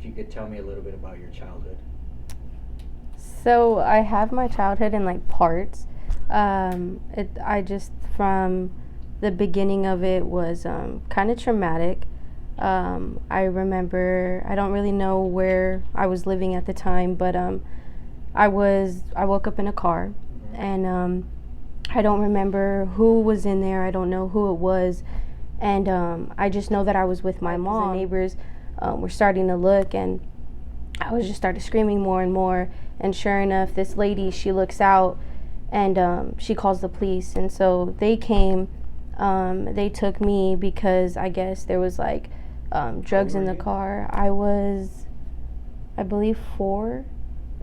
if you could tell me a little bit about your childhood. So I have my childhood in like parts. I just from the beginning of it was kind of traumatic. I remember I don't really know where I was living at the time, but I woke up in a car, and I don't remember who was in there. I don't know who it was, and I just know that I was with my mom. The neighbors were starting to look, and I was just started screaming more and more. And sure enough, this lady, she looks out, and she calls the police. And so they came. They took me because I guess there was like drugs in the car. I was, I believe, 4,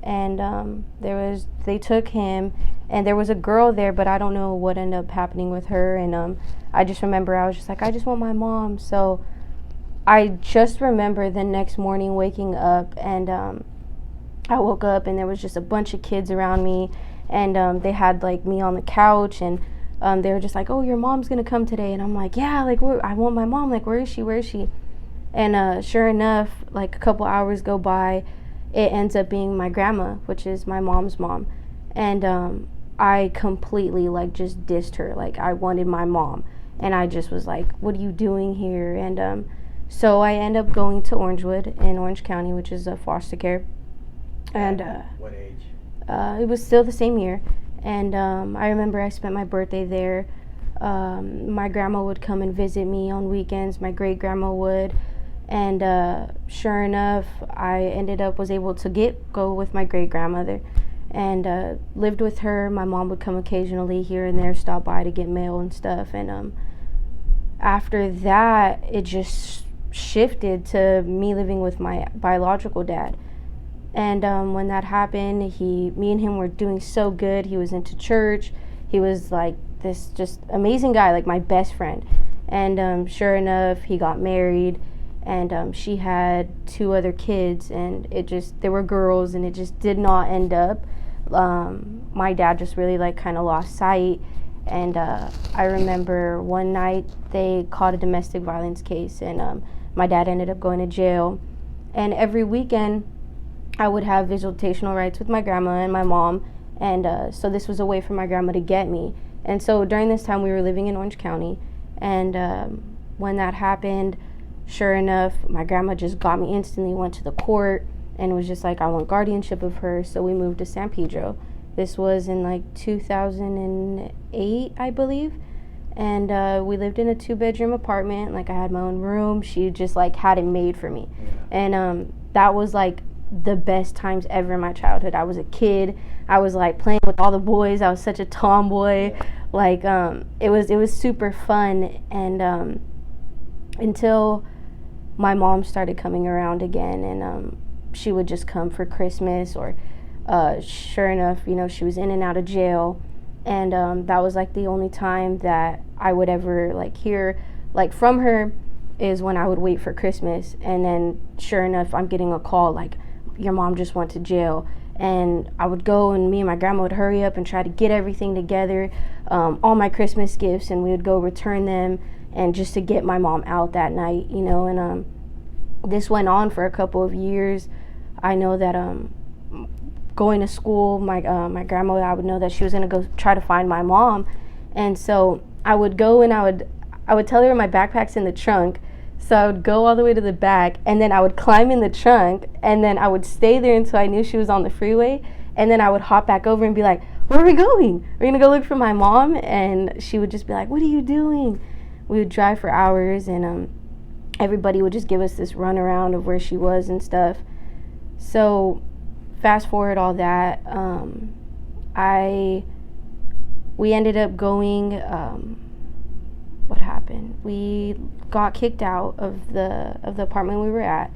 and they took him, and there was a girl there, but I don't know what ended up happening with her. And I just remember I was just like, I just want my mom. So I just remember the next morning waking up, and I woke up and there was just a bunch of kids around me, and they had like me on the couch, and they were just like, oh, your mom's gonna come today. And I'm like, yeah, like I want my mom, like where is she? And sure enough, like a couple hours go by, it ends up being my grandma, which is my mom's mom. And I completely like just dissed her, like I wanted my mom, and I just was like, what are you doing here? And so I end up going to Orangewood in Orange County, which is a foster care. And what age? It was still the same year. And I remember I spent my birthday there. My grandma would come and visit me on weekends. My great grandma would. And sure enough, I was able to go with my great grandmother, and lived with her. My mom would come occasionally here and there, stop by to get mail and stuff. And after that, it just shifted to me living with my biological dad. And when that happened, me and him were doing so good. He was into church. He was like this just amazing guy, like my best friend. And sure enough, he got married, and she had 2 other kids, and they were girls, and it just did not end up. My dad just really like kind of lost sight. And I remember one night they caught a domestic violence case, and my dad ended up going to jail. And every weekend I would have visitational rights with my grandma and my mom, and so this was a way for my grandma to get me. And so during this time we were living in Orange County, and when that happened, sure enough, my grandma just got me instantly, went to the court, and was just like, I want guardianship of her. So we moved to San Pedro. This was in like 2008, I believe. And we lived in a 2-bedroom apartment. Like I had my own room. She just like had it made for me. Yeah. And that was like the best times ever in my childhood. I was a kid. I was like playing with all the boys. I was such a tomboy. Yeah. Like it was super fun. And until my mom started coming around again, and she would just come for Christmas, or sure enough, she was in and out of jail. And that was like the only time that I would ever like hear like from her, is when I would wait for Christmas, and then sure enough, I'm getting a call like, your mom just went to jail. And I would go, and me and my grandma would hurry up and try to get everything together, all my Christmas gifts, and we would go return them, and just to get my mom out that night, and this went on for a couple of years. I know that going to school, my grandma, I would know that she was gonna go try to find my mom, and so I would go, and I would tell her my backpack's in the trunk. So I would go all the way to the back, and then I would climb in the trunk, and then I would stay there until I knew she was on the freeway, and then I would hop back over and be like, where are we going? We're gonna go look for my mom. And she would just be like, what are you doing? We would drive for hours, and everybody would just give us this run around of where she was and stuff. So fast forward all that, we ended up going, what happened? We got kicked out of the apartment we were at,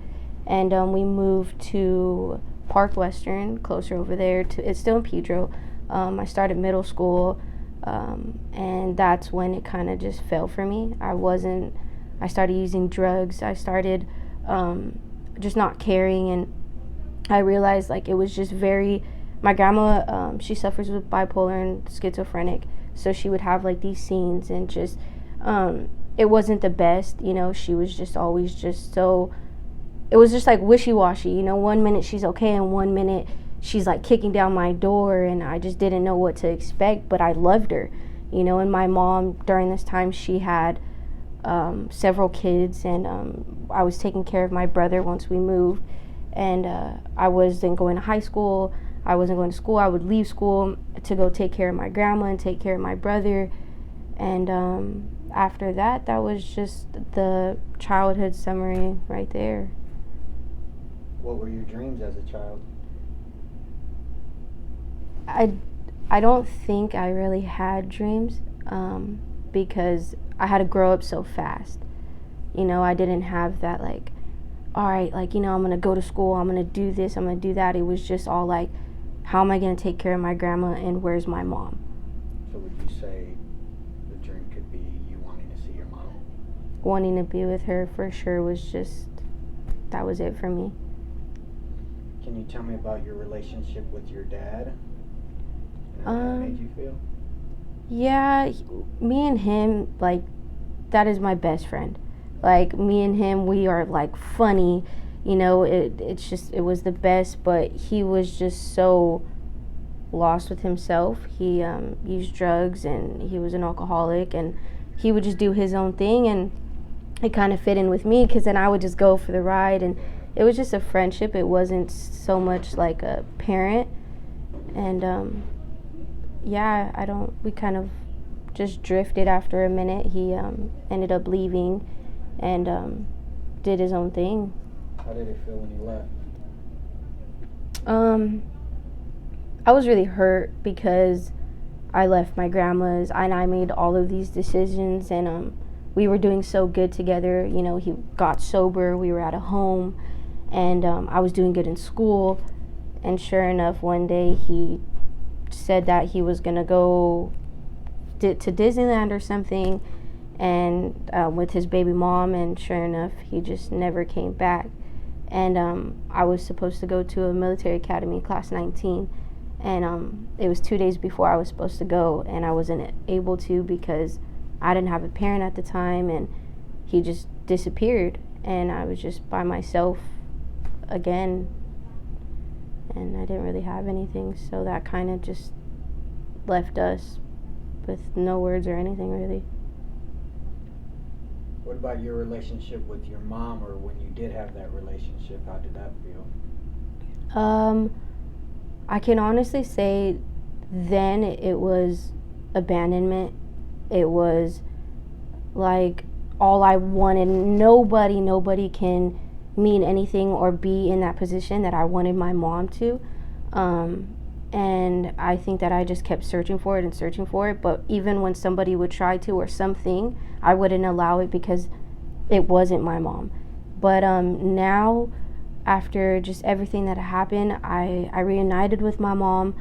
and we moved to Park Western, closer over there. It's still in Pedro. I started middle school, and that's when it kind of just fell for me. I started using drugs. I started just not caring, and I realized like it was just my grandma, she suffers with bipolar and schizophrenic, so she would have like these scenes, and just it wasn't the best, she was just always just so, it was just like wishy-washy, you know. One minute she's okay, and one minute she's like kicking down my door, and I just didn't know what to expect, but I loved her, you know. And my mom, during this time, she had several kids, and I was taking care of my brother once we moved, and I wasn't going to high school, I wasn't going to school. I would leave school to go take care of my grandma and take care of my brother, and after that, that was just the childhood summary right there. What were your dreams as a child? I don't think I really had dreams, because I had to grow up so fast. You know, I didn't have that, like, all right, like, you know, I'm going to go to school, I'm going to do this, I'm going to do that. It was just all like, how am I going to take care of my grandma, and where's my mom? So would you say the dream could be you wanting to see your mom? Wanting to be with her for sure was just, that was it for me. Can you tell me about your relationship with your dad? And how that made you feel? Yeah, me and him, like, that is my best friend. Like, me and him, we are like funny, you know. It's just, it was the best. But he was just so lost with himself. He used drugs, and he was an alcoholic, and he would just do his own thing, and it kind of fit in with me, because then I would just go for the ride, and it was just a friendship. It wasn't so much like a parent. And yeah, we kind of just drifted after a minute. He ended up leaving and did his own thing. How did it feel when he left? I was really hurt, because I left my grandma's, and I made all of these decisions, and we were doing so good together. You know, he got sober, we were at a home, and I was doing good in school. And sure enough, one day he said that he was gonna go to Disneyland or something, and with his baby mom, and sure enough, he just never came back. And I was supposed to go to a military academy, class 19, and it was 2 days before I was supposed to go, and I wasn't able to because I didn't have a parent at the time, and he just disappeared, and I was just by myself again, and I didn't really have anything, so that kind of just left us with no words or anything, really. What about your relationship with your mom, or when you did have that relationship, how did that feel? I can honestly say then it was abandonment. It was like all I wanted. Nobody can mean anything or be in that position that I wanted my mom to. And I think that I just kept searching for it, but even when somebody would try to, or something, I wouldn't allow it because it wasn't my mom. But now, after just everything that happened, I reunited with my mom.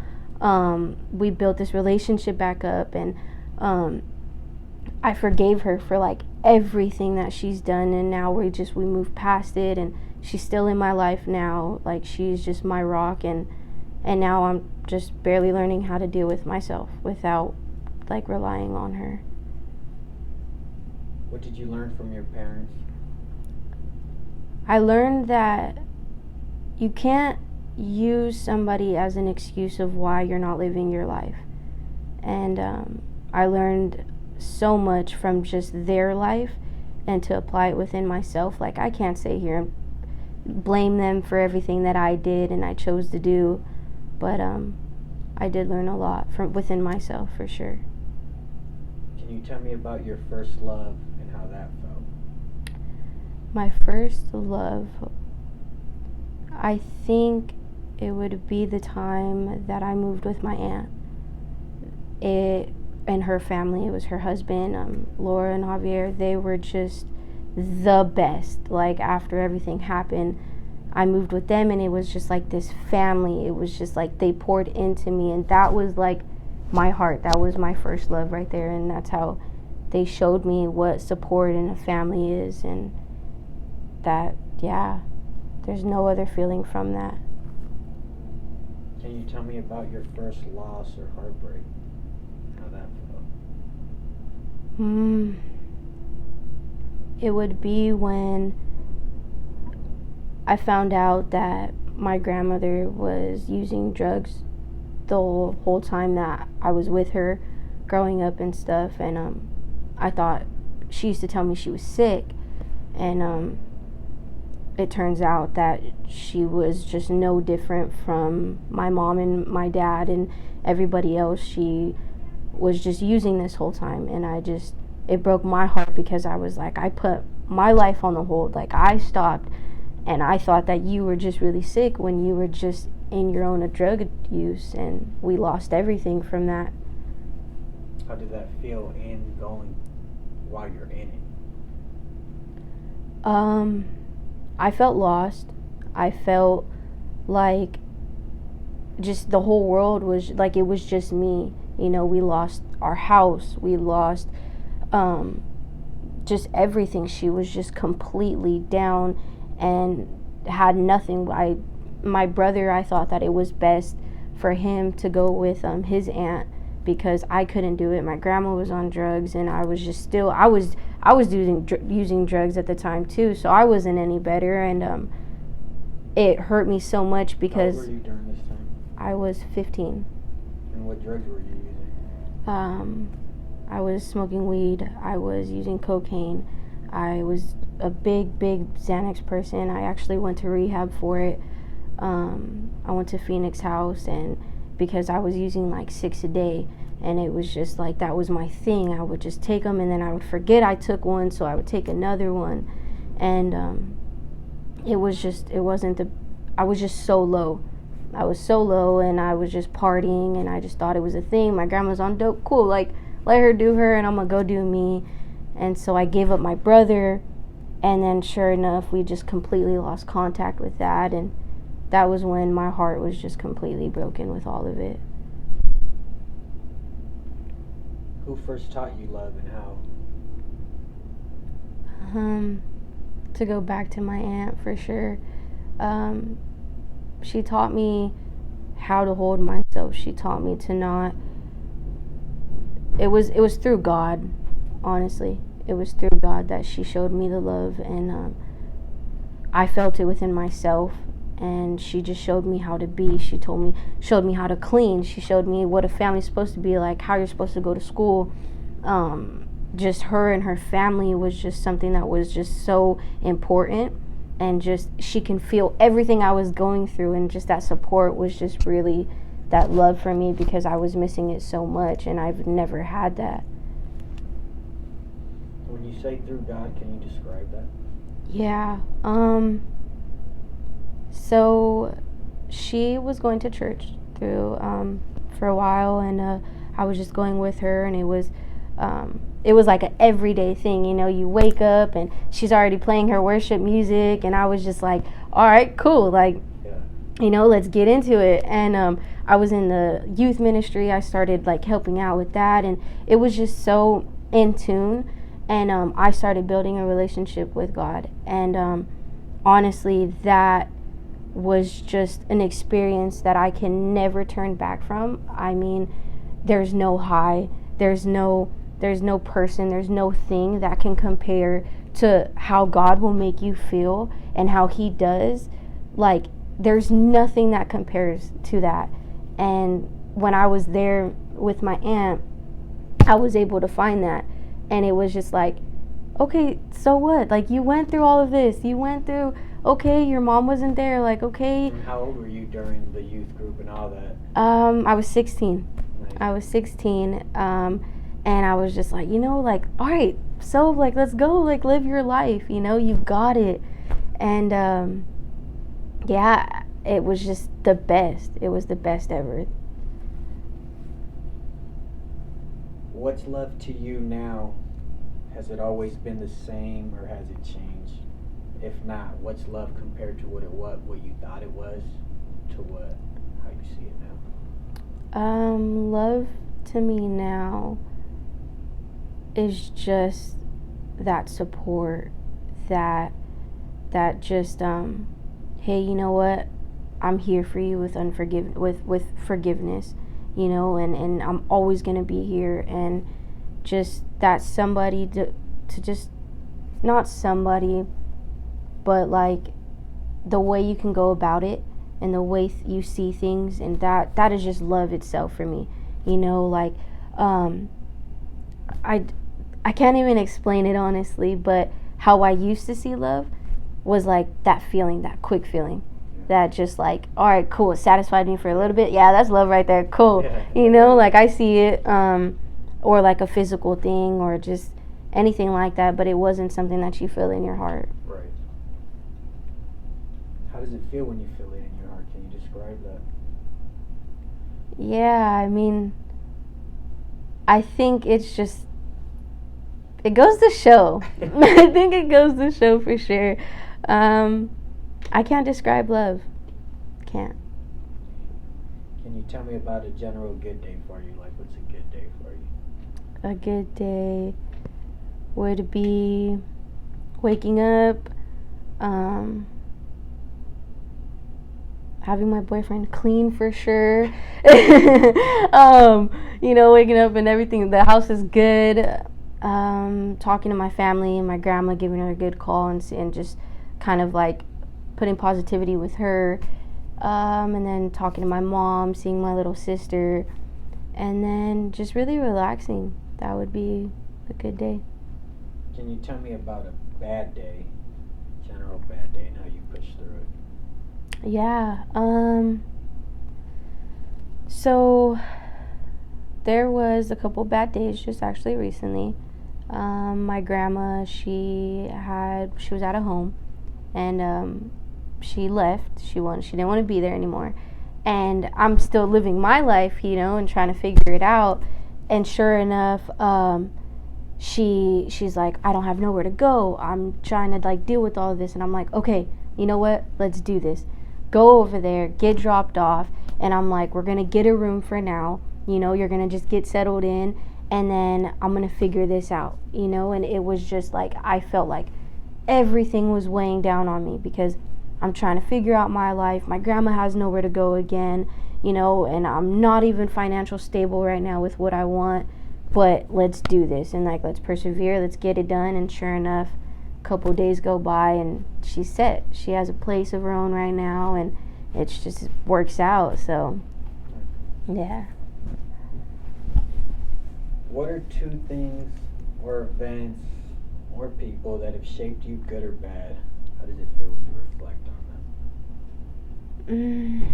We built this relationship back up, and I forgave her for like everything that she's done, and now we moved past it, and she's still in my life now. Like, she's just my rock, and now I'm just barely learning how to deal with myself without like relying on her. What did you learn from your parents? I learned that you can't use somebody as an excuse of why you're not living your life. And I learned so much from just their life, and to apply it within myself. Like, I can't sit here and blame them for everything that I did and I chose to do, but I did learn a lot from within myself, for sure. Can you tell me about your first love and how that felt? My first love, I think it would be the time that I moved with my aunt. And her family, it was her husband, Laura and Javier. They were just the best. Like, after everything happened, I moved with them, and it was just like this family. It was just like they poured into me, and that was like my heart. That was my first love right there, and that's how they showed me what support in a family is, and that, yeah, there's no other feeling from that. Can you tell me about your first loss or heartbreak? How that felt? It would be when I found out that my grandmother was using drugs the whole time that I was with her growing up and stuff. And I thought she used to tell me she was sick. And it turns out that she was just no different from my mom and my dad and everybody else. She was just using this whole time. And it broke my heart because I was like, I put my life on the hold. Like, I stopped, and I thought that you were just really sick when you were just in your own drug use, and we lost everything from that. How did that feel in going while you're in it? I felt lost. I felt like just the whole world was like, it was just me. You know, we lost our house. We lost just everything. She was just completely down and had nothing. My brother, I thought that it was best for him to go with his aunt because I couldn't do it. My grandma was on drugs, and I was just still, I was using drugs at the time too, so I wasn't any better. And it hurt me so much because How old were you during this time? I was 15. And what drugs were you using? I was smoking weed. I was using cocaine. I was a big Xanax person. I actually went to rehab for it. I went to Phoenix House, and because I was using like 6 a day, and it was just like, that was my thing. I would just take them, and then I would forget I took one, so I would take another one. And I was just so low. I was so low, and I was just partying, and I just thought it was a thing. My grandma's on dope, cool, like, let her do her, and I'm gonna go do me. And so I gave up my brother, and then sure enough, we just completely lost contact with that. And that was when my heart was just completely broken with all of it. Who first taught you love, and how? To go back to my aunt, for sure. She taught me how to hold myself. She taught me to not. It was through God, honestly. It was through God that she showed me the love, and I felt it within myself. And she just showed me how to be. She showed me how to clean. She showed me what a family's supposed to be like, how you're supposed to go to school. Just her and her family was just something that was just so important. And just, she can feel everything I was going through, and just that support was just really that love for me, because I was missing it so much, and I've never had that. When you say through God, can you describe that? Yeah. So she was going to church through for a while, and I was just going with her, and it was like an everyday thing. You know, you wake up and she's already playing her worship music, and I was just like, all right, cool, like, you know, let's get into it. And I was in the youth ministry. I started like helping out with that, and it was just so in tune. And I started building a relationship with God, and honestly, that was just an experience that I can never turn back from. I mean, there's no high, there's no person, there's no thing that can compare to how God will make you feel and how He does. Like, there's nothing that compares to that. And when I was there with my aunt, I was able to find that. And it was just like, okay, so what? Like, you went through all of this. You went through, okay, your mom wasn't there. Like, okay. And how old were you during the youth group and all that? I was 16. Nice. I was 16. And I was just like, you know, like, all right, so, like, let's go, like, live your life. You know, you've got it. And, yeah, it was just the best. It was the best ever. What's love to you now? Has it always been the same, or has it changed? If not, what's love compared to what you thought it was, to how you see it now? Love to me now is just that support, that just hey, you know what, I'm here for you with with forgiveness, you know, and I'm always gonna be here. And just that somebody to just, not somebody, but like the way you can go about it and the way you see things, and that is just love itself for me. You know, like I I can't even explain it honestly, but how I used to see love was like that feeling, that quick feeling. That just like, all right, cool, it satisfied me for a little bit. Yeah, that's love right there. Cool. Yeah. You know, like I see it, or like a physical thing or just anything like that, but it wasn't something that you feel in your heart. Right. How does it feel when you feel it in your heart? Can you describe that? Yeah, I mean, I think it's just, it goes to show. I think it goes to show for sure. I can't describe love. Can't. Can you tell me about a general good day for you? Like, what's a good day for you? A good day would be waking up, having my boyfriend clean for sure. You know, waking up and everything, the house is good. Talking to my family and my grandma, giving her a good call and just kind of like putting positivity with her. And then talking to my mom, seeing my little sister, and then just really relaxing. That would be a good day. Can you tell me about a bad day, general bad day, and how you push through it? Yeah. So there was a couple bad days just actually recently. My grandma, she was at a home, and she left. She didn't want to be there anymore. And I'm still living my life, you know, and trying to figure it out. And sure enough, she's like, I don't have nowhere to go. I'm trying to like deal with all of this. And I'm like, okay, you know what? Let's do this. Go over there, get dropped off. And I'm like, we're going to get a room for now. You know, you're going to just get settled in. And then I'm going to figure this out, you know. And it was just like, I felt like everything was weighing down on me because I'm trying to figure out my life. My grandma has nowhere to go again, you know, and I'm not even financial stable right now with what I want. But let's do this and like let's persevere. Let's get it done. And sure enough, a couple days go by and she's set. She has a place of her own right now, and it just works out. So, yeah. What are 2 things or events or people that have shaped you, good or bad? How does it feel when you reflect on them?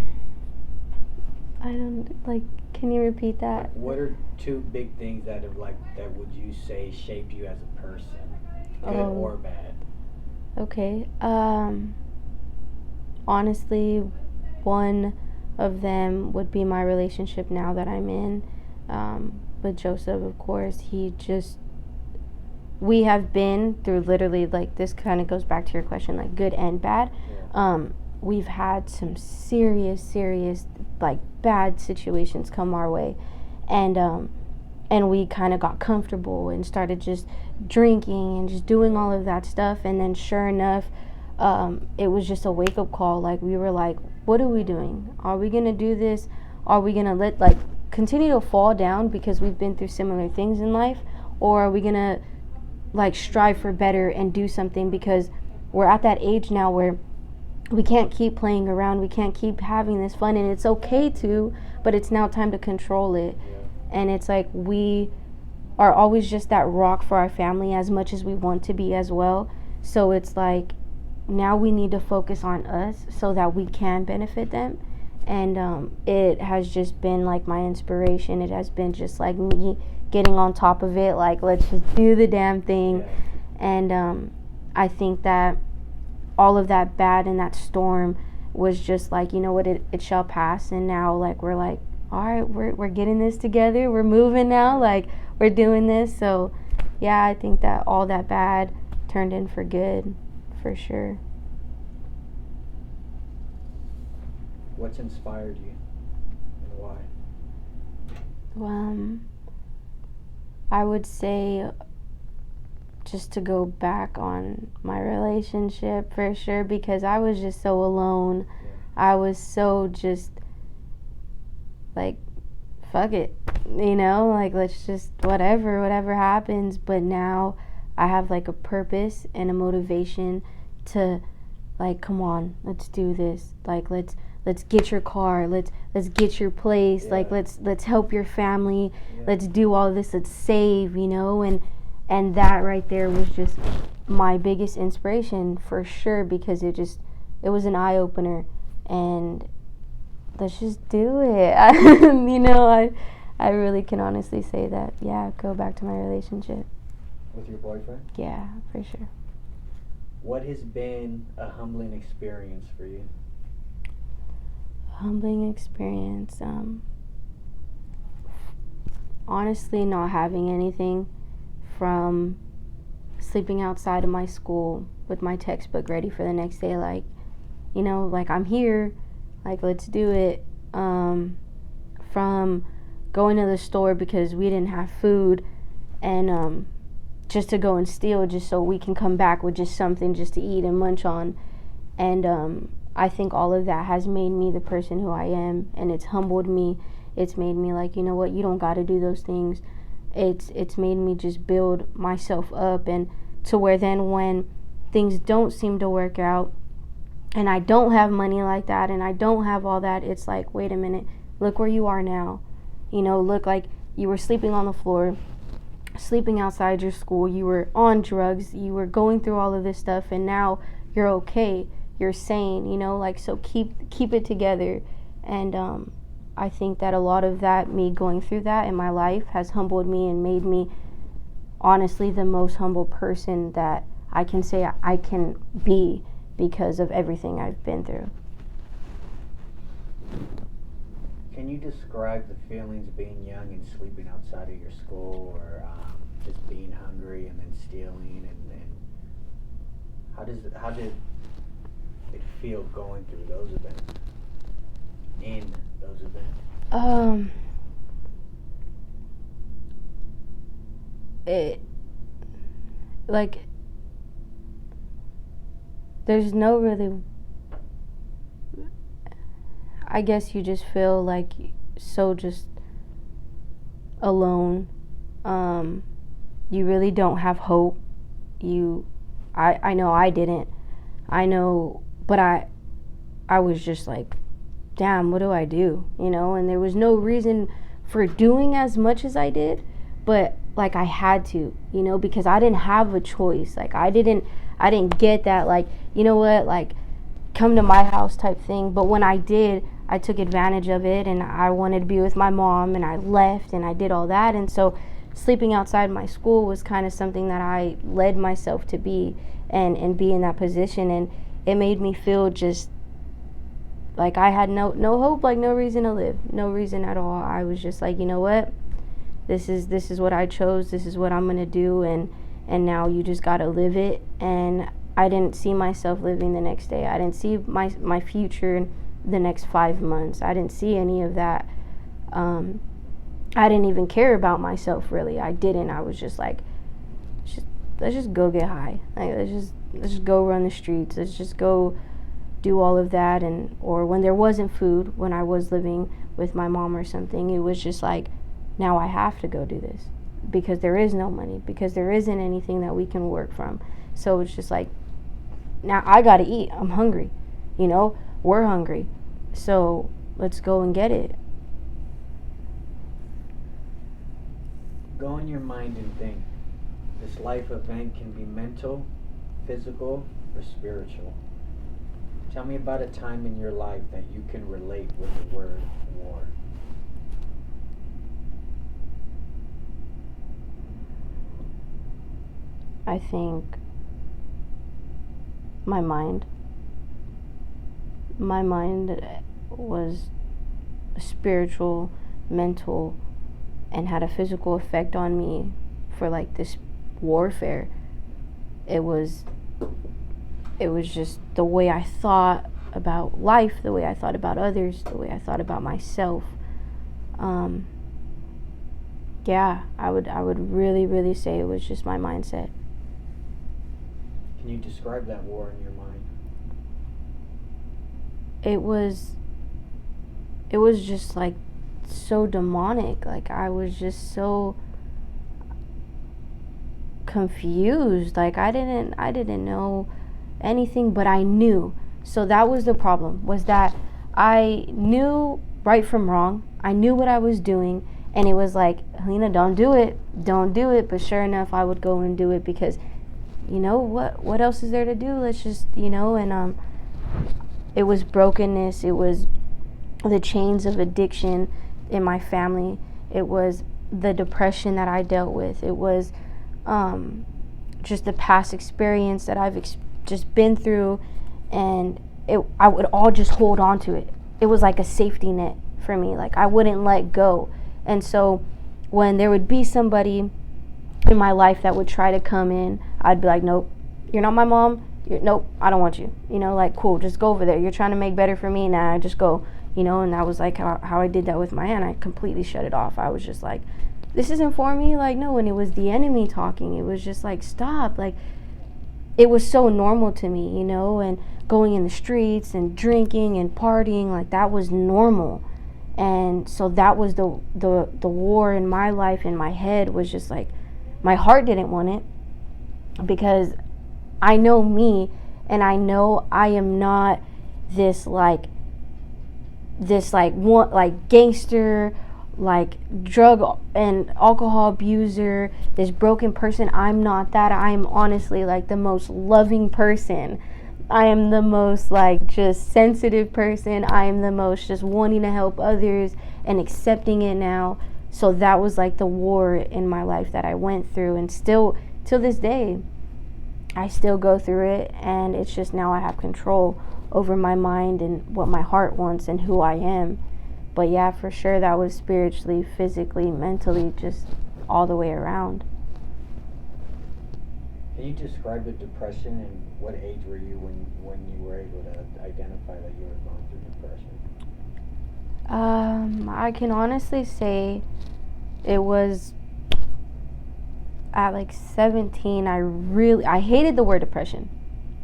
I don't, like, can you repeat that? Like, what are 2 big things that have that would you say shaped you as a person, good or bad? Okay. Honestly, one of them would be my relationship now that I'm in, with Joseph, of course. We have been through literally, like, this kind of goes back to your question, like, good and bad. Yeah. We've had some serious, like, bad situations come our way. And we kind of got comfortable and started just drinking and just doing all of that stuff. And then sure enough, it was just a wake-up call. Like, we were like, what are we doing? Are we going to do this? Are we going to continue to fall down because we've been through similar things in life? Or are we going to, like, strive for better and do something, because we're at that age now where we can't keep playing around, we can't keep having this fun, and it's okay to, but it's now time to control it. Yeah. And it's like we are always just that rock for our family as much as we want to be as well. So it's like now we need to focus on us so that we can benefit them. And it has just been like my inspiration. It has been just like me getting on top of it, like, let's just do the damn thing. Yeah. And I think that all of that bad and that storm was just like, you know what, it shall pass. And now, like, we're like, all right, we're getting this together, we're moving now, like, we're doing this. So yeah, I think that all that bad turned in for good, for sure. What's inspired you and why? I would say just to go back on my relationship for sure, because I was just so alone. Yeah. I was so just like, fuck it, you know, like, let's just whatever happens. But now I have like a purpose and a motivation to like, come on, let's do this. Like, let's get your car. Let's get your place. Yeah. Like, let's help your family. Yeah. Let's do all this. Let's save, and that right there was just my biggest inspiration for sure, because it was an eye opener, and let's just do it. I really can honestly say that. Yeah, go back to my relationship. With your boyfriend? Yeah, for sure. What has been a humbling experience for you? Humbling experience. Honestly, not having anything, from sleeping outside of my school with my textbook ready for the next day. Like, like, I'm here. Like, let's do it. From going to the store because we didn't have food, and just to go and steal just so we can come back with just something just to eat and munch on. And I think all of that has made me the person who I am, and it's humbled me. It's made me like, you know what, you don't got to do those things. It's made me just build myself up, and to where then when things don't seem to work out and I don't have money like that and I don't have all that, it's like, wait a minute, look where you are now. Look, like, you were sleeping on the floor, sleeping outside your school, you were on drugs, you were going through all of this stuff, and now you're okay, you're sane, like, so keep it together. And I think that a lot of that, me going through that in my life, has humbled me and made me honestly the most humble person that I can say I can be, because of everything I've been through. Can you describe the feelings being young and sleeping outside of your school, or just being hungry and then stealing, and how did it feel going through those events? In those events? Like, there's no really, I guess you just feel like so just alone. You really don't have hope. I know I didn't. I know, but I was just like, damn, what do I do? And there was no reason for doing as much as I did, but like, I had to, because I didn't have a choice. Like, I didn't get that, like, you know what, like, come to my house type thing. But when I did, I took advantage of it, and I wanted to be with my mom, and I left, and I did all that. And so sleeping outside my school was kind of something that I led myself to be, and be in that position. And it made me feel just like I had no hope, like no reason to live, no reason at all. I was just like, you know what, this is what I chose, this is what I'm gonna do, and now you just gotta live it. And I didn't see myself living the next day. I didn't see my future in the next 5 months. I didn't see any of that. I didn't even care about myself, really. I didn't. I was just like, let's just go get high. Like, let's just go run the streets. Let's just go do all of that. And or when there wasn't food, when I was living with my mom or something, it was just like, now I have to go do this, because there is no money, because there isn't anything that we can work from. So it's just like, now I gotta eat. I'm hungry. We're hungry. So let's go and get it. Go in your mind and think. This life event can be mental, physical, or spiritual. Tell me about a time in your life that you can relate with the word war. I think my mind was spiritual, mental, and had a physical effect on me for like this warfare. It was just the way I thought about life, the way I thought about others, the way I thought about myself. Yeah, I would really, really say it was just my mindset. Can you describe that war in your mind? It was just like so demonic. Like, I was just so confused. Like, I didn't know anything, but I knew. So that was the problem, was that I knew right from wrong. I knew what I was doing, and it was like, Helena, don't do it. Don't do it. But sure enough, I would go and do it because, what else is there to do? Let's just, and it was brokenness. It was the chains of addiction in my family. It was the depression that I dealt with. It was just the past experience that I've just been through, and I would all just hold on to it. It was like a safety net for me. Like, I wouldn't let go. And so when there would be somebody in my life that would try to come in, I'd be like, nope, you're not my mom. Nope, I don't want you. Like, cool, just go over there. You're trying to make better for me. Nah, just go. And that was like how I did that with my aunt. I completely shut it off. I was just like, this isn't for me. Like, no. And it was the enemy talking. It was just like, stop. Like, it was so normal to me, and going in the streets and drinking and partying, like, that was normal. And so that was the war in my life, in my head, was just like, my heart didn't want it, because I know me, and I know I am not this gangster, like drug and alcohol abuser, this broken person. I'm not that. I am honestly like the most loving person. I am the most like just sensitive person. I am the most just wanting to help others and accepting it now. So that was like the war in my life that I went through, and still till this day I still go through it. And it's just now I have control over my mind and what my heart wants and who I am. But yeah, for sure, that was spiritually, physically, mentally, just all the way around. Can you describe the depression, and what age were you when you were able to identify that you were going through depression? I can honestly say it was at like 17. I hated the word depression.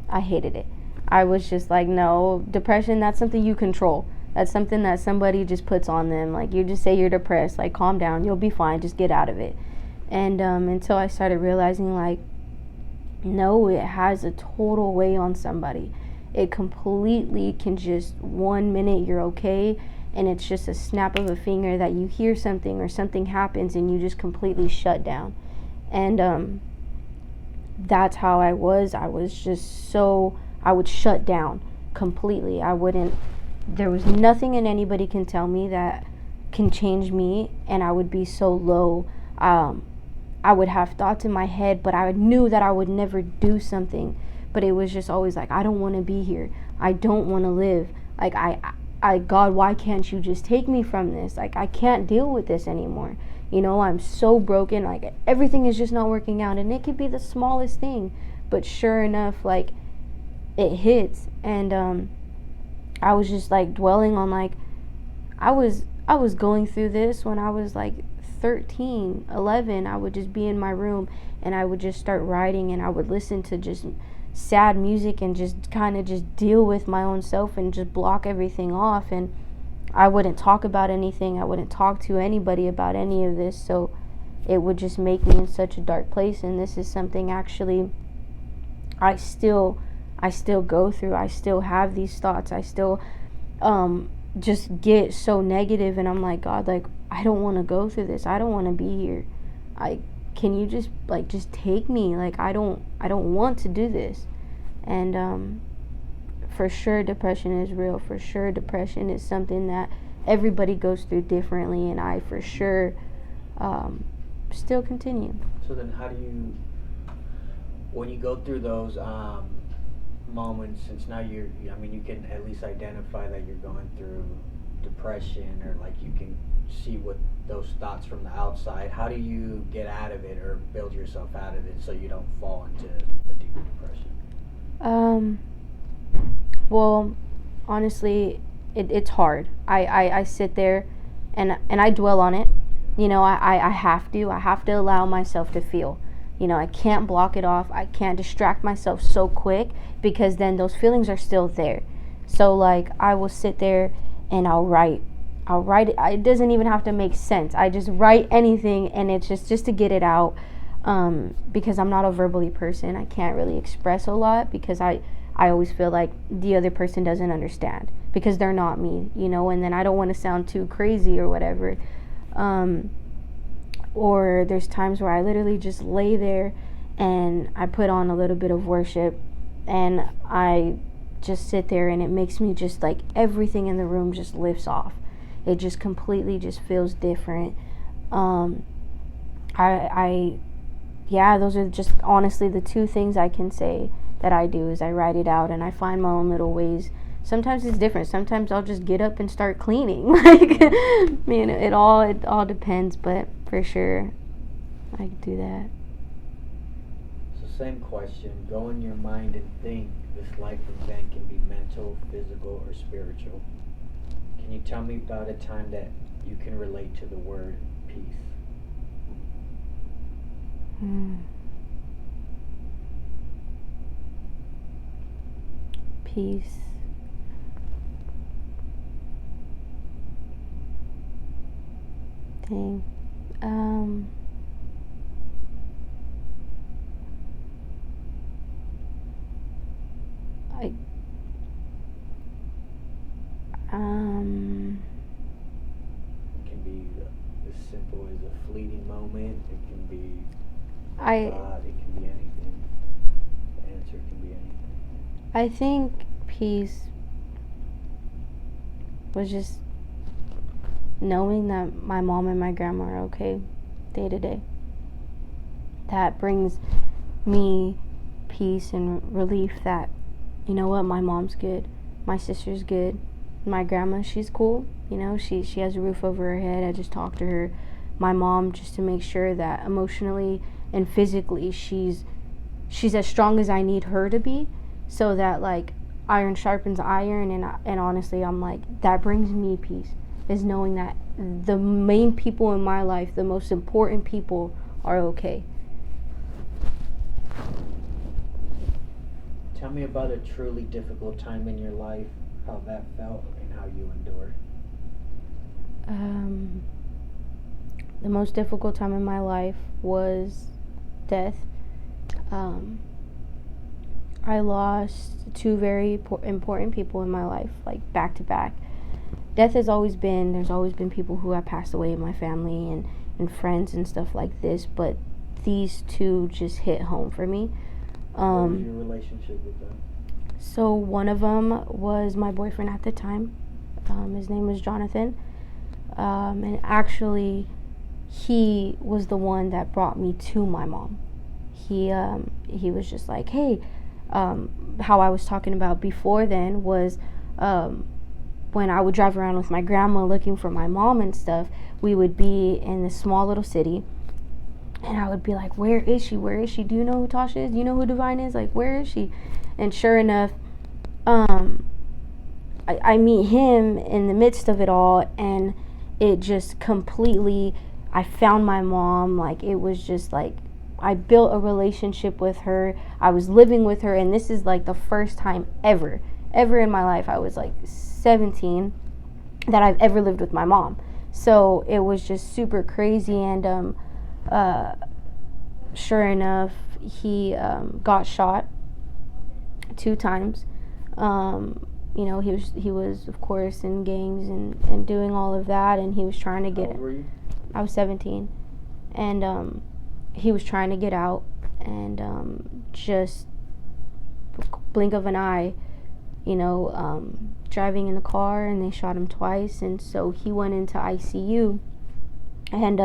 I hated it. I was just like, no, depression, that's something you control. That's something that somebody just puts on them. Like, you just say you're depressed, like, calm down, you'll be fine, just get out of it. And until I started realizing, like, no, it has a total weight on somebody. It completely can just, 1 minute you're okay, and it's just a snap of a finger that you hear something or something happens and you just completely shut down. And that's how I was. I was just I would shut down completely. There was nothing and anybody can tell me that can change me, and I would be so low. I would have thoughts in my head, but I knew that I would never do something. But it was just always like, I don't want to be here. I don't want to live. Like, God, why can't you just take me from this? Like, I can't deal with this anymore. I'm so broken. Like, everything is just not working out. And it could be the smallest thing, but sure enough, like, it hits. And I was just like dwelling on, like, I was going through this when I was like 13, 11. I would just be in my room and I would just start writing, and I would listen to just sad music and just kind of just deal with my own self and just block everything off. And I wouldn't talk about anything. I wouldn't talk to anybody about any of this. So it would just make me in such a dark place. And this is something actually I still go through. I still have these thoughts. I still just get so negative, and I'm like, God, like, I don't want to go through this. I don't want to be here. Can you just take me? Like, I don't want to do this. And for sure depression is real. For sure depression is something that everybody goes through differently, and I for sure still continue. So then how do you, when you go through those moments, since now you can at least identify that you're going through depression, or like you can see what those thoughts from the outside, how do you get out of it or build yourself out of it so you don't fall into a deeper depression? Well, honestly, it's hard. I sit there and I dwell on it. I have to allow myself to feel. I can't block it off. I can't distract myself so quick, because then those feelings are still there. So like, I will sit there and I'll write it. It doesn't even have to make sense. I just write anything, and it's just to get it out, because I'm not a verbally person. I can't really express a lot because I I always feel like the other person doesn't understand because they're not me, and then I don't want to sound too crazy or whatever. Or there's times where I literally just lay there and I put on a little bit of worship and I just sit there, and it makes me just like everything in the room just lifts off. It just completely just feels different. Yeah, those are just honestly the two things I can say that I do is I write it out and I find my own little ways. Sometimes it's different. Sometimes I'll just get up and start cleaning. Like, it all depends, but for sure I could do that. So same question. Go in your mind and think this life event can be mental, physical, or spiritual. Can you tell me about a time that you can relate to the word peace? Peace. Dang. I It can be as simple as a fleeting moment. It can be I God. It can be anything. The answer can be anything. I think peace was just knowing that my mom and my grandma are okay day to day. That brings me peace and relief that, you know what, my mom's good, my sister's good, my grandma, she's cool, she has a roof over her head. I just talk to her. My mom, just to make sure that emotionally and physically she's as strong as I need her to be, so that like iron sharpens iron. And honestly, I'm like, that brings me peace, is knowing that the main people in my life, the most important people, are okay. Tell me about a truly difficult time in your life, how that felt, and how you endured. The most difficult time in my life was death. I lost two very important people in my life, like back to back. There's always been people who have passed away in my family and friends and stuff like this, but these two just hit home for me. What was your relationship with them? So one of them was my boyfriend at the time. His name was Jonathan. And actually, he was the one that brought me to my mom. He was just like, hey, how I was talking about before then was when I would drive around with my grandma looking for my mom and stuff, we would be in this small little city. And I would be like, where is she? Where is she? Do you know who Tasha is? Do you know who Divine is? Like, where is she? And sure enough, I meet him in the midst of it all, and it just completely, I found my mom. Like, it was just like, I built a relationship with her. I was living with her, and this is like the first time ever in my life, I was like 17, that I've ever lived with my mom. So it was just super crazy. And sure enough, he got shot 2 times. He was of course in gangs and doing all of that, and he was trying to get. How old were you? I was 17, and he was trying to get out, and just blink of an eye, driving in the car, and they shot him twice, and so he went into ICU. And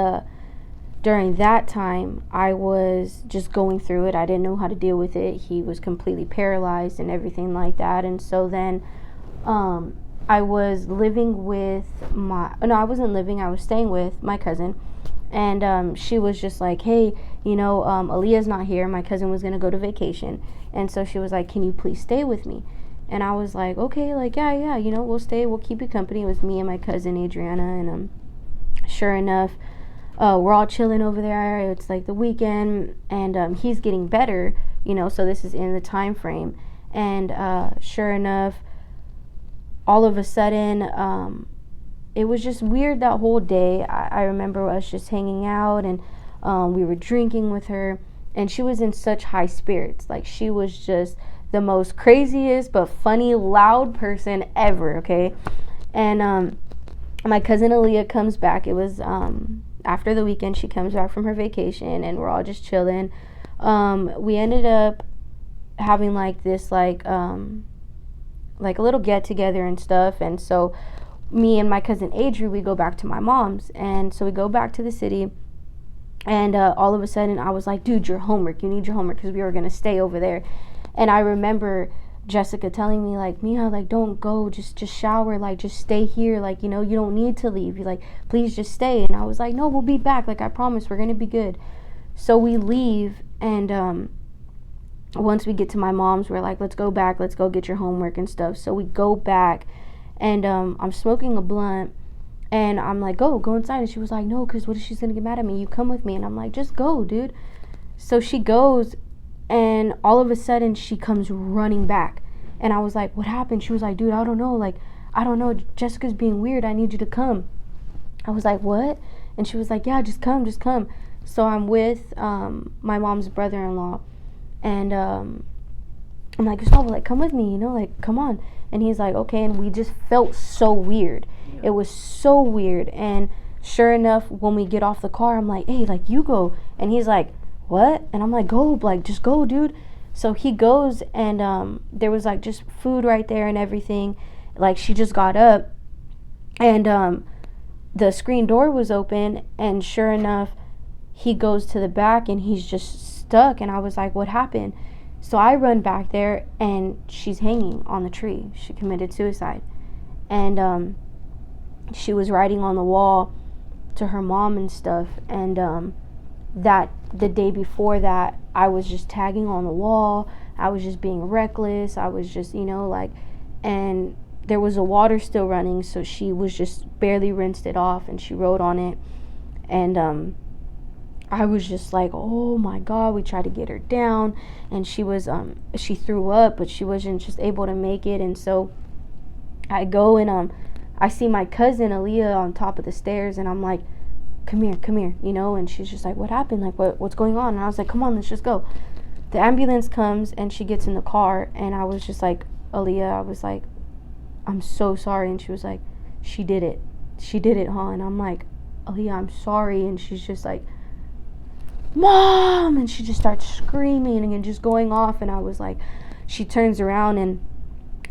during that time, I was just going through it. I didn't know how to deal with it. He was completely paralyzed and everything like that. And so then I was living with I wasn't living, I was staying with my cousin. And she was just like, hey, Aaliyah's not here. My cousin was going to go to vacation. And so she was like, can you please stay with me? And I was like, okay, like, yeah, we'll stay. We'll keep you company. It was me and my cousin Adriana. And sure enough, we're all chilling over there. It's like the weekend, and he's getting better, so this is in the time frame. And sure enough, all of a sudden, it was just weird that whole day. I remember us just hanging out, and we were drinking with her, and she was in such high spirits. Like, she was just the most craziest but funny, loud person ever, okay? And my cousin Aaliyah comes back. It was after the weekend. She comes back from her vacation, and we're all just chilling. We ended up having like this like a little get together and stuff. And so me and my cousin Adri, we go back to my mom's, and so we go back to the city. And all of a sudden I was like, dude, your homework, you need your homework, because we were gonna stay over there. And I remember Jessica telling me like, Mia, like, don't go, just shower, like, just stay here, like, you know, you don't need to leave, you like, please just stay. And I was like, no, we'll be back, like, I promise, we're gonna be good. So we leave, and once we get to my mom's, we're like, let's go back, let's go get your homework and stuff. So we go back, and I'm smoking a blunt, and I'm like, go inside. And she was like, no, because what if she's gonna get mad at me? You come with me. And I'm like, just go, dude. So she goes, and all of a sudden she comes running back. And I was like, what happened? She was like, dude, I don't know. Like, I don't know. Jessica's being weird. I need you to come. I was like, what? And she was like, yeah, just come. So I'm with my mom's brother-in-law. And I'm like, Gustavo, like, come with me, you know, like, come on. And he's like, okay. And we just felt so weird. Yeah. It was so weird. And sure enough, when we get off the car, I'm like, hey, like, you go. And he's like, what? And I'm like, go, like, just go, dude. So he goes, and there was like just food right there and everything. Like, she just got up, and the screen door was open, and sure enough, he goes to the back, and he's just stuck. And I was like, what happened? So I run back there, and she's hanging on the tree. She committed suicide. And she was writing on the wall to her mom and stuff. And that the day before that, I was just tagging on the wall. I was just being reckless. I was just, you know, like, and there was a water still running, so she was just barely rinsed it off, and she wrote on it. And I was just like, oh my God. We tried to get her down, and she was she threw up, but she wasn't just able to make it. And so I go, and I see my cousin Aaliyah on top of the stairs, and I'm like, come here, you know. And she's just like, what happened? Like, what's going on? And I was like, come on, let's just go. The ambulance comes, and she gets in the car, and I was just like, Aaliyah, I was like, I'm so sorry. And she was like, she did it, huh? And I'm like, Aaliyah, I'm sorry. And she's just like, Mom! And she just starts screaming and just going off. And I was like, she turns around, and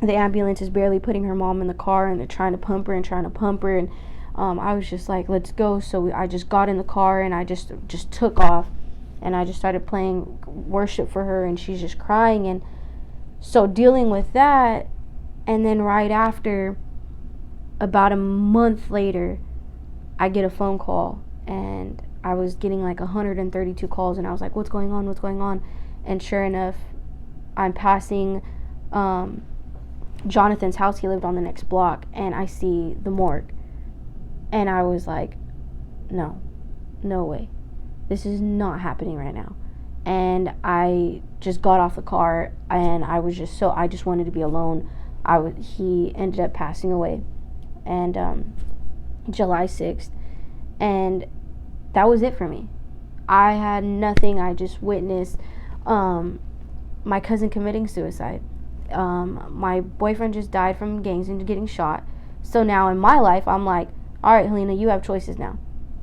the ambulance is barely putting her mom in the car, and they're trying to pump her. And I was just like, let's go. So I just got in the car, and I just took off, and I just started playing worship for her, and she's just crying. And so dealing with that, and then right after, about a month later, I get a phone call, and I was getting like 132 calls, and I was like, what's going on? And sure enough, I'm passing Jonathan's house. He lived on the next block, and I see the morgue. And I was like, no way. This is not happening right now. And I just got off the car, and I just wanted to be alone. He ended up passing away, and July 6th. And that was it for me. I had nothing. I just witnessed my cousin committing suicide. My boyfriend just died from gangs and getting shot. So now in my life, I'm like, all right, Helena, you have choices now.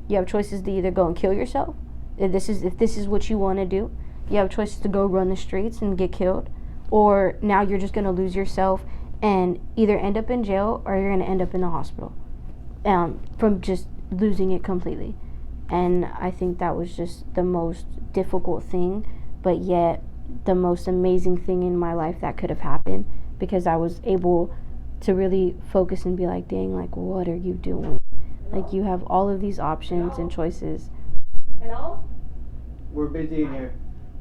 You have choices to either go and kill yourself, if this is what you want to do. You have choices to go run the streets and get killed, or now you're just going to lose yourself and either end up in jail, or you're going to end up in the hospital from just losing it completely. And I think that was just the most difficult thing, but yet the most amazing thing in my life that could have happened, because I was able to really focus and be like, dang, like, what are you doing? Like, you have all of these options and choices. Hello? We're busy in here.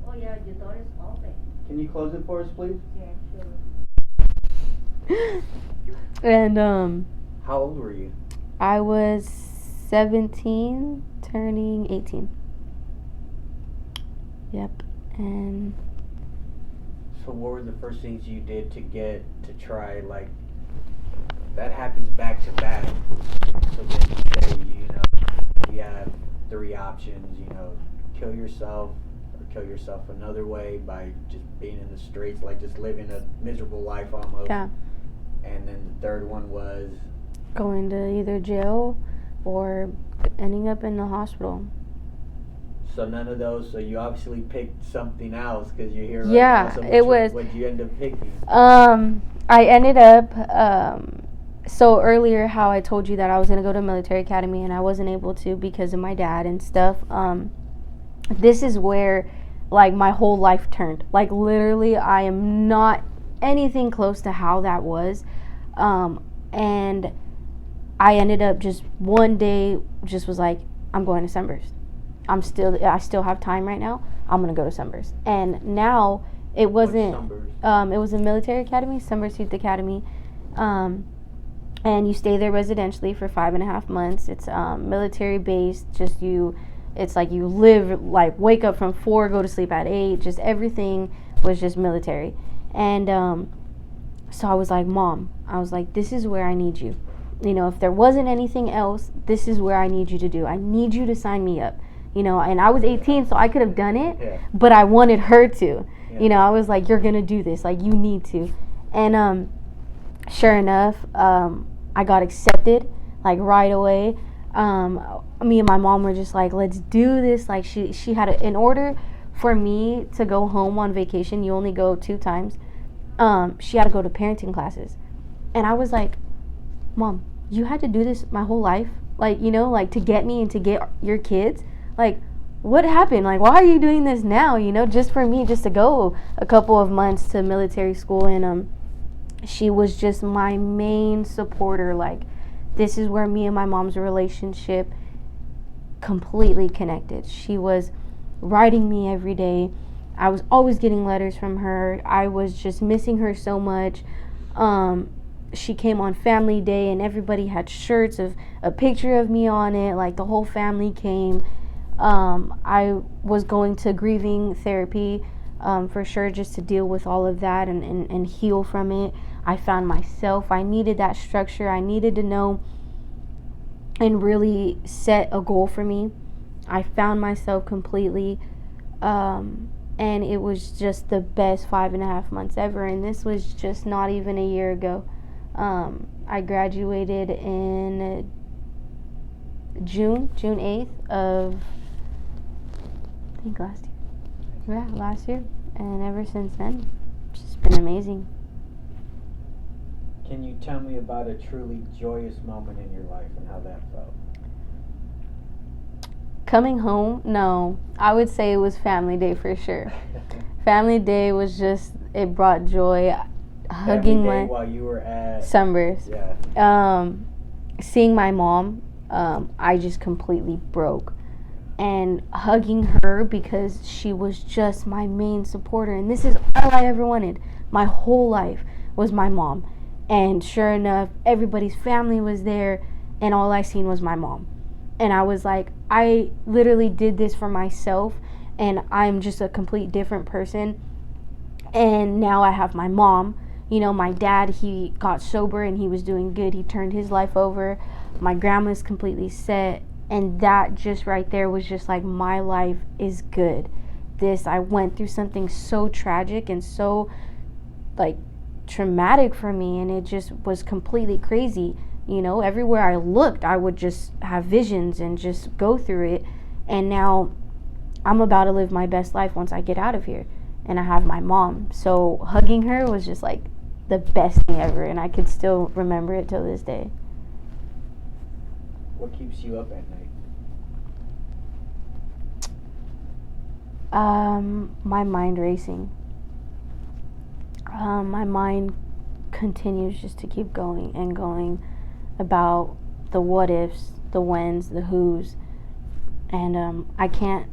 Oh yeah, your door is open. Can you close it for us, please? Yeah, sure. And How old were you? I was 17, turning 18. Yep. And so what were the first things you did to try, like, that happens back to back? So then you say, you know, we have three options, you know, kill yourself, or kill yourself another way by just being in the streets, like just living a miserable life almost. Yeah. And then the third one was going to either jail or ending up in the hospital. so none of those. So you obviously picked something else because you're here. Yeah, right now. So it was. What did you end up picking? I ended up. So earlier, how I told you that I was gonna go to military academy and I wasn't able to because of my dad and stuff. This is where, like, my whole life turned. Like, literally, I am not anything close to how that was. And I ended up just one day just was like, I'm going to Sunburst. I still have time right now. I'm gonna go to Sunburst. And now it wasn't. It was a military academy, Sunburst Youth Academy. And you stay there residentially for 5.5 months. It's military based. It's like you live, like, wake up from 4, go to sleep at 8. Just everything was just military. And so I was like, Mom, I was like, this is where I need you. You know, if there wasn't anything else, this is where I need you to do. I need you to sign me up. You know, and I was 18, so I could have done it, but I wanted her to. Yeah. You know, I was like, you're going to do this. Like, you need to. And sure enough, I got accepted, like, right away. Me and my mom were just like, let's do this. Like, she had in order for me to go home on vacation, you only go 2 times. She had to go to parenting classes. And I was like, Mom, you had to do this my whole life? Like, you know, like, to get me and to get your kids? Like, what happened? Like, why are you doing this now? You know, just for me, just to go a couple of months to military school. And she was just my main supporter. Like, this is where me and my mom's relationship completely connected. She was writing me every day. I was always getting letters from her. I was just missing her so much. She came on family day and everybody had shirts of a picture of me on it. Like, the whole family came. I was going to grieving therapy for sure, just to deal with all of that and heal from it. I found myself. I needed that structure. I needed to know and really set a goal for me. I found myself completely, and it was just the best 5.5 months ever. And this was just not even a year ago. I graduated in June 8th of, I think, last year. Yeah, last year. And ever since then, it's just been amazing. Can you tell me about a truly joyous moment in your life and how that felt? Coming home? No. I would say it was family day for sure. Family day was just, it brought joy. Hugging my while you were at Sunburst. Yeah. Seeing my mom, I just completely broke. And hugging her because she was just my main supporter. And this is all I ever wanted. My whole life was my mom. And sure enough, everybody's family was there, and all I seen was my mom. And I was like, I literally did this for myself, and I'm just a complete different person. And now I have my mom. You know, my dad, he got sober and he was doing good. He turned his life over. My grandma's completely set. And that just right there was just like, my life is good. I went through something so tragic and so, like, traumatic for me, and it just was completely crazy. You know, everywhere I looked, I would just have visions and just go through it. And now I'm about to live my best life once I get out of here, and I have my mom. So hugging her was just like the best thing ever, and I could still remember it till this day. What keeps you up at night? My mind racing. My mind continues just to keep going and going about the what ifs, the whens, the whos, and I can't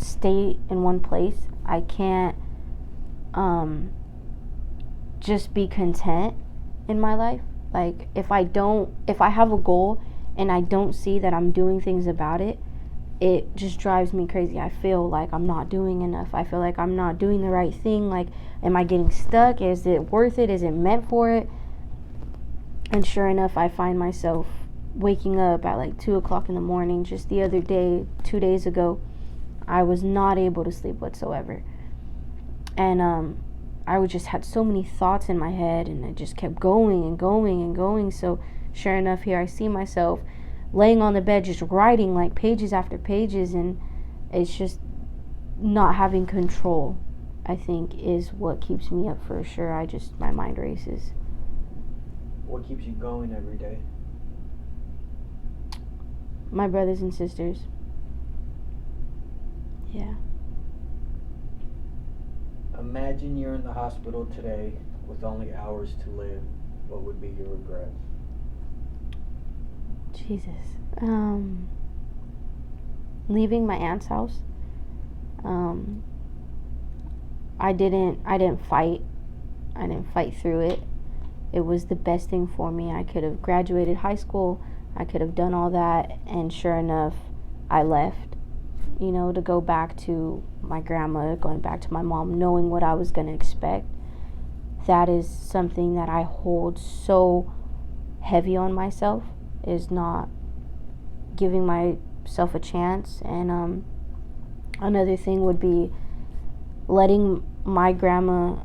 stay in one place. I can't just be content in my life. Like, if I have a goal and I don't see that I'm doing things about it, it just drives me crazy. I feel like I'm not doing enough. I feel like I'm not doing the right thing. Like, am I getting stuck? Is it worth it? Is it meant for it? And sure enough, I find myself waking up at like 2 o'clock in the morning. Just the other day, 2 days ago, I was not able to sleep whatsoever. And I would just had so many thoughts in my head, and it just kept going and going and going. So sure enough, here I see myself laying on the bed just writing like pages after pages, and it's just not having control, I think, is what keeps me up for sure. My mind races. What keeps you going every day? My brothers and sisters. Yeah. Imagine you're in the hospital today with only hours to live. What would be your regrets? Jesus. Leaving my aunt's house. I didn't fight. I didn't fight through it. It was the best thing for me. I could have graduated high school. I could have done all that, and sure enough, I left. To go back to my grandma, going back to my mom, knowing what I was going to expect. That is something that I hold so heavy on myself, is not giving myself a chance. And another thing would be letting my grandma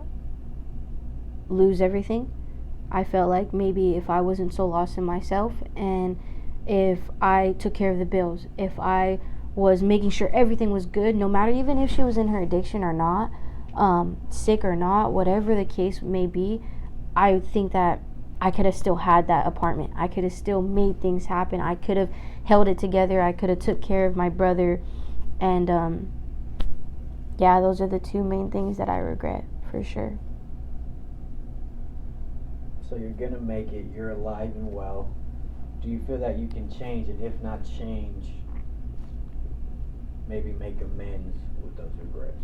lose everything. I felt like maybe if I wasn't so lost in myself, and if I took care of the bills, if I was making sure everything was good, no matter even if she was in her addiction or not, sick or not, whatever the case may be, I think that I could have still had that apartment. I could have still made things happen. I could have held it together. I could have took care of my brother. And yeah, those are the two main things that I regret, for sure. So you're gonna make it, you're alive and well. Do you feel that you can change, and if not change, maybe make amends with those regrets?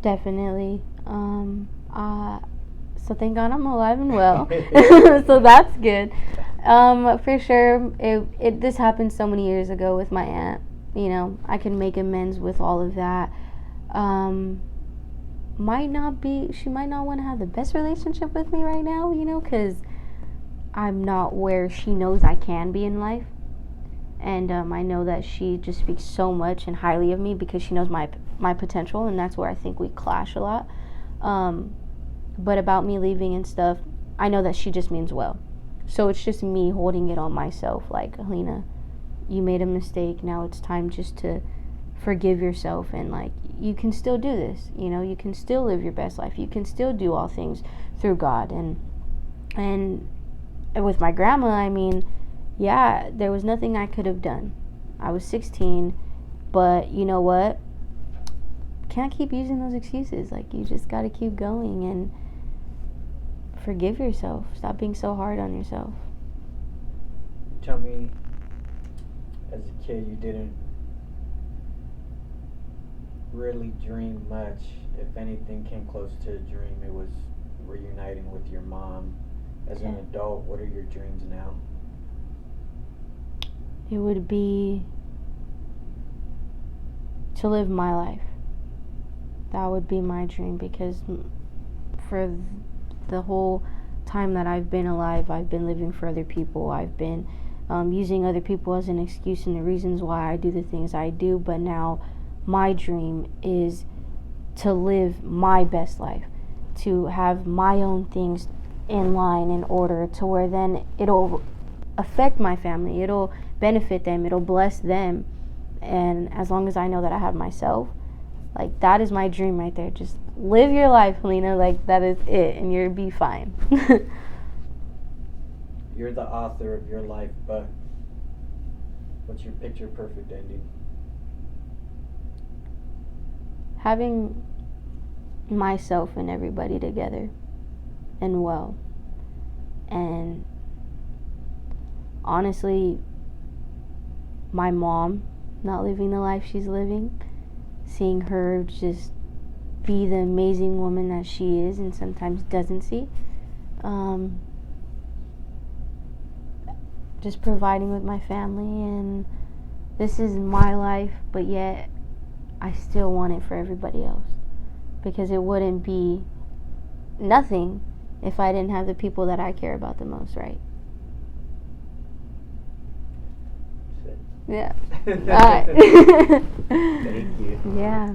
Definitely. So thank God I'm alive and well. So that's good. For sure, this happened so many years ago with my aunt. I can make amends with all of that. She might not want to have the best relationship with me right now, because I'm not where she knows I can be in life. And I know that she just speaks so much and highly of me because she knows my potential, and that's where I think we clash a lot. But about me leaving and stuff, I know that she just means well. So it's just me holding it on myself, like, Helena, you made a mistake. Now it's time just to forgive yourself, and like, you can still do this. You can still live your best life. You can still do all things through God. And with my grandma, I mean, yeah, there was nothing I could have done. I was 16, but you know what? Can't keep using those excuses. Like, you just got to keep going and forgive yourself. Stop being so hard on yourself. Tell me, as a kid, you didn't really dream much. If anything came close to a dream, it was reuniting with your mom. As an adult, what are your dreams now? It would be to live my life. That would be my dream, because for the whole time that I've been alive, I've been living for other people. I've been using other people as an excuse and the reasons why I do the things I do. But now my dream is to live my best life, to have my own things in line, in order, to where then it'll affect my family, it'll benefit them, it'll bless them. And as long as I know that I have myself, like, that is my dream right there. Just live your life, Helena. Like, that is it, and you'll be fine. You're the author of your life, but what's your picture perfect ending? Having myself and everybody together and well. And honestly, my mom not living the life she's living, seeing her just be the amazing woman that she is and sometimes doesn't see. Just providing with my family, and this is my life, but yet I still want it for everybody else, because it wouldn't be nothing if I didn't have the people that I care about the most, right? Yeah. Alright. Thank you. Yeah.